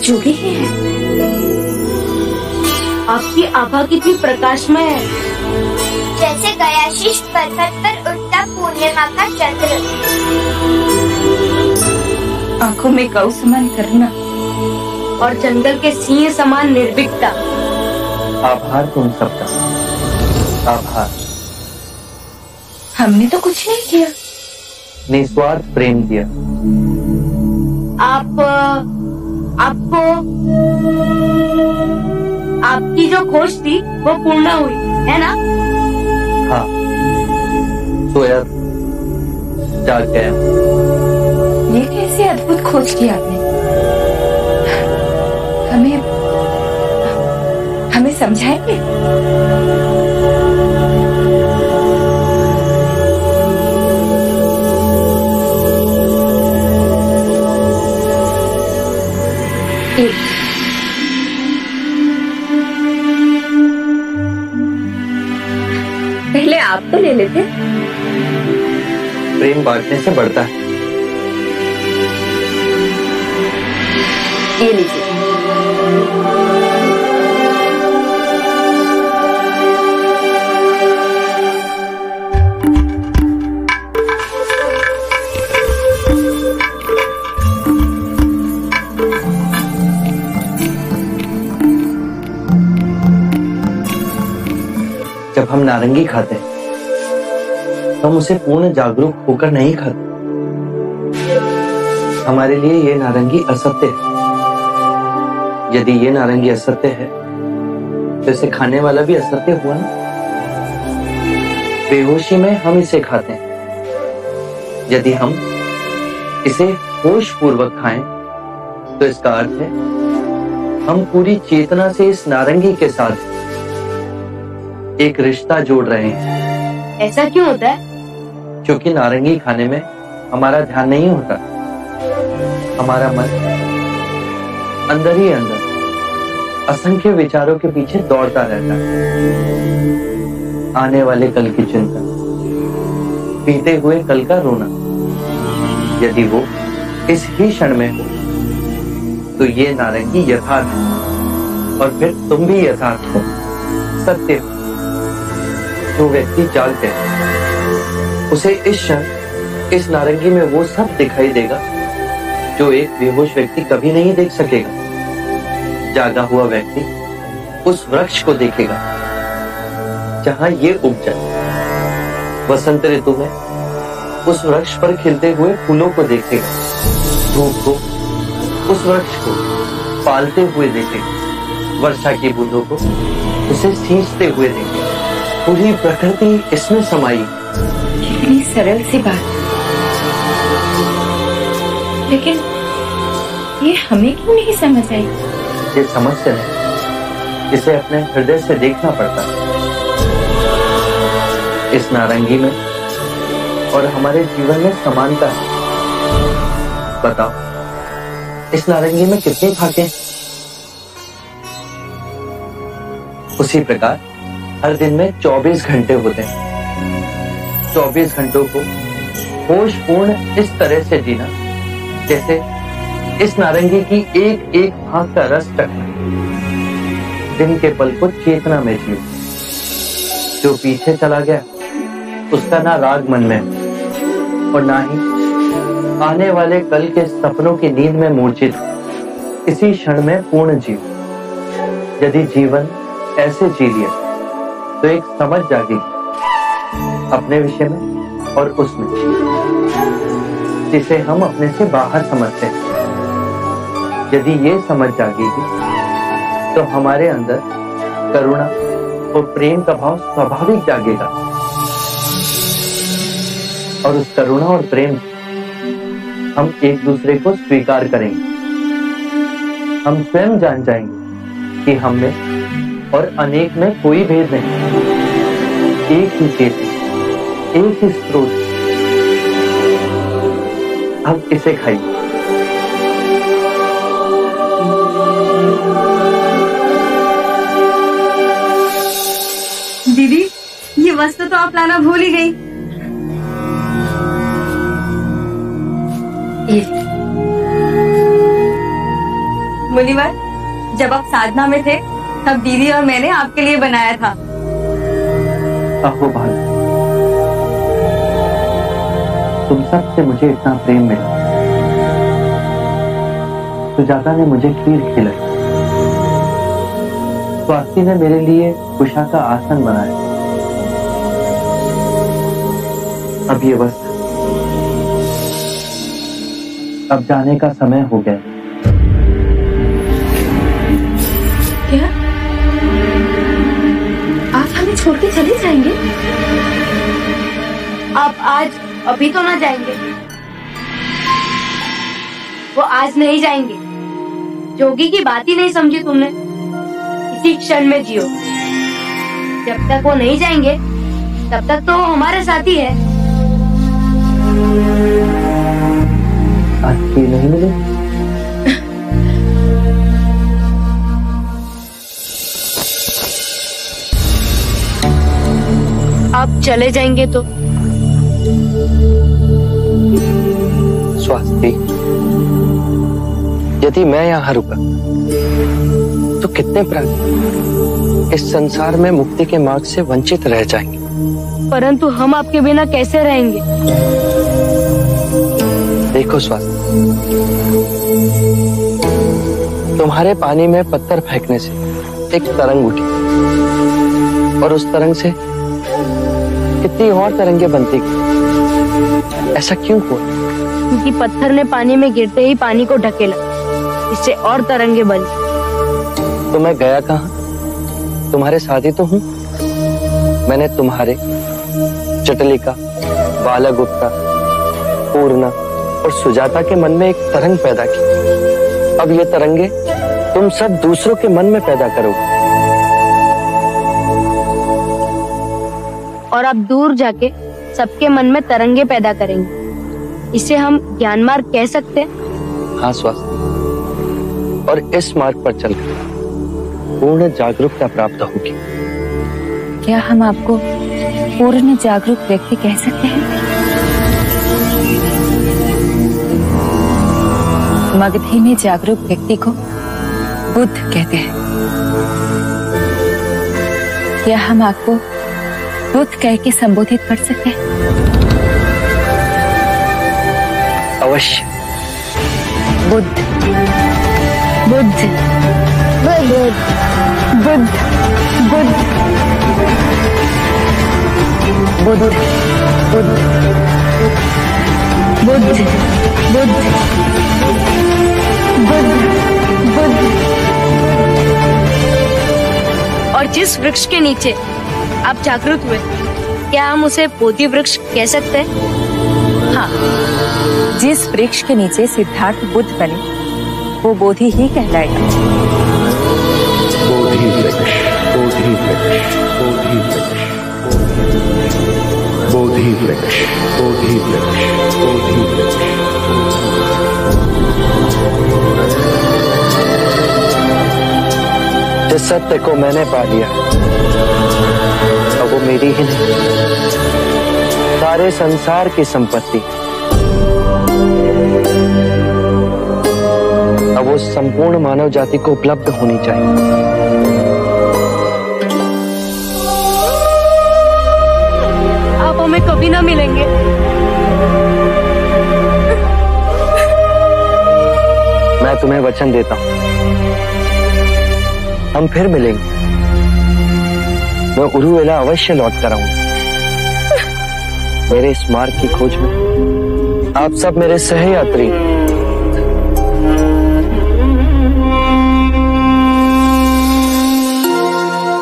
जोगी ही है। आपकी आभा कितनी प्रकाशमय है, जैसे गयाशीष पर्वत पर उठता पूर्णिमा का चंद्र। आंखों में गौ समान करुणा और जंगल के सिंह समान निर्भीकता। आभार तुम सबका, आभार। हमने तो कुछ नहीं किया, निस्वार्थ प्रेम दिया। आपको आपकी जो खोज थी वो पूर्ण हुई है ना? हाँ, सोया जाग गया। ये कैसे अद्भुत खोज की आपने। हमें समझाएंगे? पहले आप तो ले लेते। प्रेम बांटने से बढ़ता है। ये लीजिए। जब हम नारंगी खाते हैं, हम उसे पूर्ण जागरूक होकर नहीं खाते। हमारे लिए ये नारंगी असत्य है। यदि ये नारंगी असत्य है, तो इसे खाने वाला भी असत्य हुआ ना। बेहोशी में हम इसे खाते हैं। यदि हम इसे होश पूर्वक खाएं, तो इसका अर्थ है हम पूरी चेतना से इस नारंगी के साथ एक रिश्ता जोड़ रहे हैं। ऐसा क्यों होता है? क्योंकि नारंगी खाने में हमारा ध्यान नहीं होता। हमारा मन अंदर ही अंदर असंख्य विचारों के पीछे दौड़ता रहता है। आने वाले कल की चिंता, बीते हुए कल का रोना। यदि वो इस ही क्षण में हो, तो ये नारंगी यथार्थ है, और फिर तुम भी यथार्थ हो, सत्य हो। जो व्यक्ति जागते है, उसे इस क्षण इस नारंगी में वो सब दिखाई देगा जो एक बेहोश व्यक्ति कभी नहीं देख सकेगा। जागा हुआ व्यक्ति उस वृक्ष को देखेगा जहां ये उग जाए। वसंत ऋतु में उस वृक्ष पर खिलते हुए फूलों को देखेगा। धूप को उस वृक्ष को पालते हुए देखेगा। वर्षा की बूंदों को उसे सींचते हुए देखेगा। पूरी प्रकृति इसमें समाई। कितनी सरल सी बात, लेकिन ये हमें क्यों नहीं समझ आई? ये समस्या है, इसे अपने हृदय से देखना पड़ता है। इस नारंगी में और हमारे जीवन में समानता है। बताओ, इस नारंगी में कितनी भागे? उसी प्रकार हर दिन में 24 घंटे होते हैं। 24 घंटों को होशपूर्ण इस तरह से जीना जैसे इस नारंगी की एक एक भाग का रस चखना। दिन के पल को चेतना में जियो। जो पीछे चला गया, उसका ना राग मन में और ना ही आने वाले कल के सपनों की नींद में मूर्छित। इसी क्षण में पूर्ण जियो। यदि जीवन ऐसे जी लिया, तो एक समझ जागेगी अपने विषय में और उसमें, जिसे हम अपने से बाहर समझते हैं। यदि ये समझ जागेगी, तो हमारे अंदर करुणा और प्रेम का भाव स्वाभाविक जागेगा। और उस करुणा और प्रेम हम एक दूसरे को स्वीकार करेंगे। हम स्वयं जान जाएंगे कि हम में और अनेक में कोई भेद नहीं। एक ही चेतना, एक ही स्रोत। अब इसे खाइए। दीदी, ये वस्तु तो आप लाना भूल ही गई। मुनिवर, जब आप साधना में थे तब दीदी और मैंने आपके लिए बनाया था। अहो भानु, तुम सबसे मुझे इतना प्रेम मिला। सुजाता ने मुझे खीर खिलाई, स्वाति ने मेरे लिए उषा का आसन बनाया। अब ये बस, अब जाने का समय हो गया। क्या आप हमें छोड़ के चले जाएंगे? आप आज अभी तो ना जाएंगे? वो आज नहीं जाएंगे। जोगी की बात ही नहीं समझी तुमने। इसी क्षण में जियो। जब तक वो नहीं जाएंगे तब तक तो हमारे साथ ही है। आज खीर नहीं मिले? आप चले जाएंगे तो? स्वाति, यदि मैं यहाँ रुका तो कितने प्राणी इस संसार में मुक्ति के मार्ग से वंचित रह जाएंगे। परंतु हम आपके बिना कैसे रहेंगे? देखो स्वाति, तुम्हारे पानी में पत्थर फेंकने से एक तरंग उठी और उस तरंग से कितनी और तरंगे बनती गई। ऐसा क्यों हुआ? क्योंकि पत्थर ने पानी में गिरते ही पानी को ढकेला, इससे और तरंगे बनी। तो मैं गया कहाँ? तुम्हारे साथ ही तो हूँ। मैंने तुम्हारे, चटलिका, बालागुप्ता, पूर्णा और सुजाता के मन में एक तरंग पैदा की। अब ये तरंगे तुम सब दूसरों के मन में पैदा करोगे। और आप दूर जाके सबके मन में तरंगे पैदा करेंगे। इसे हम ज्ञान मार्ग कह सकते हैं। हाँ स्वाति, और इस मार्ग पर चलकर पूर्ण जागरूकता प्राप्त होगी। क्या हम आपको पूर्ण जागरूक व्यक्ति कह सकते हैं? मगधी में जागरूक व्यक्ति को बुद्ध कहते हैं। क्या हम आपको बुद्ध कह के संबोधित कर सकते हैं? अवश्य। बुद्ध, बुद्ध, बुद्ध, बुद्ध, बुद्ध, बुद्ध, बुद्ध, बुद्ध, बुद्ध, बुद्ध, बुद्ध। और जिस वृक्ष के नीचे आप जागृत हुए, क्या हम उसे बोधि वृक्ष कह सकते हैं? हाँ, जिस वृक्ष के नीचे सिद्धार्थ बुद्ध बने वो बोधि ही कहलाएगा। बोधि वृक्ष, बोधि वृक्ष, बोधि वृक्ष, बोधि वृक्ष, बोधि वृक्ष, बोधि वृक्ष। जिस सत्य को मैंने पा लिया, अब वो मेरी ही नहीं, सारे संसार की संपत्ति। अब वो संपूर्ण मानव जाति को उपलब्ध होनी चाहिए। आप हमें कभी ना मिलेंगे। मैं तुम्हें वचन देता हूं, हम फिर मिलेंगे। मैं उरुवेला अवश्य लौट कर आऊंगा। मेरे इस मार्ग की खोज में आप सब मेरे सहयात्री।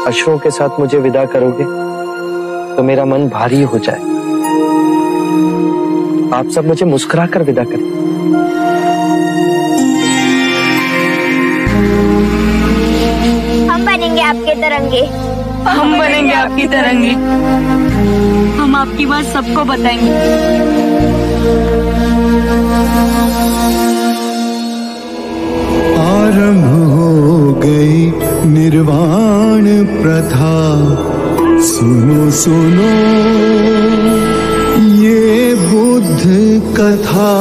अश्रों के साथ मुझे विदा करोगे तो मेरा मन भारी हो जाए। आप सब मुझे मुस्कुराकर विदा करें। हम बनेंगे आपके तरंगे। हम बनेंगे आपकी तरंगे। हम आपकी बात सबको बताएंगे। आरंभ हो गई निर्वाण प्रथा, सुनो सुनो ये बुद्ध कथा।